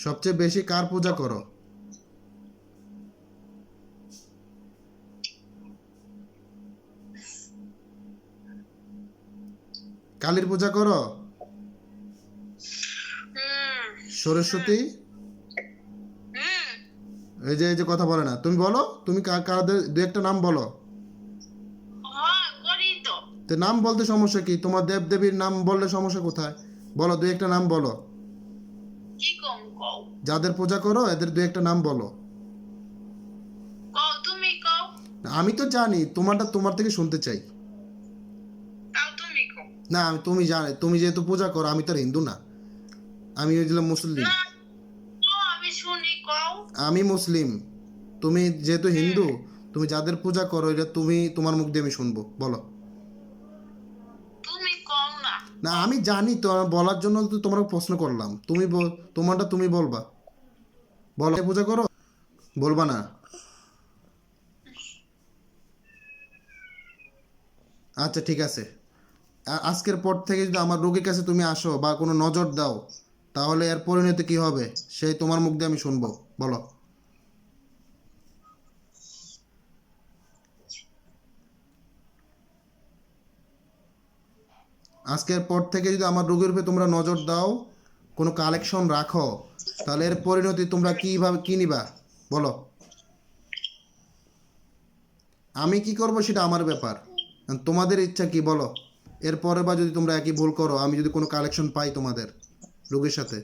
সবচেয়ে বেশি কার পূজা করো? কালীর পূজা করো? সরস্বতী? এই যে কথা বলে না, তুমি বলো, তুমি কাদের দু একটা নাম বলো। তো নাম বলতে সমস্যা কি? তোমার দেব দেবীর নাম বললে সমস্যা কোথায়? বলো, দু একটা নাম বলো। যাদের পূজা করো এদের দু একটা নাম বলো। আমি তো জানি, তোমার থেকে শুনতে চাই। না, তুমি জানো, তুমি যেহেতু পূজা করো, আমি তো আর হিন্দু না, আমি হয়েছিলাম মুসলিম। আমি মুসলিম, তুমি যেহেতু হিন্দু, তুমি যাদের পূজা করো এটা তুমি, তোমার মুখ দিয়ে আমি শুনবো, বলো। না, আমি জানি তো, বলার জন্য তো তোমার প্রশ্ন করলাম, তোমারটা তুমি বলবা। বলো, পূজা করো, বলবা না? আচ্ছা ঠিক আছে, আজকের পর থেকে যদি আমার রোগীর কাছে তুমি আসো বা কোনো নজর দাও, তাহলে এর পরিণতি কি হবে সেই তোমার মুখ দিয়ে আমি শুনবো, বলো। আজকের পর থেকে যদি আমার রোগীর উপরে তোমরা নজর দাও, কোনো কালেকশন রাখো, তাহলে এর পরিণতি তোমরা কীভাবে কী নিবা, বলো। আমি কি করব সেটা আমার ব্যাপার, তোমাদের ইচ্ছা কি বলো। এরপরে বা যদি তোমরা একই ভুল করো, আমি যদি কোনো কালেকশন পাই তোমাদের রোগীর সাথে,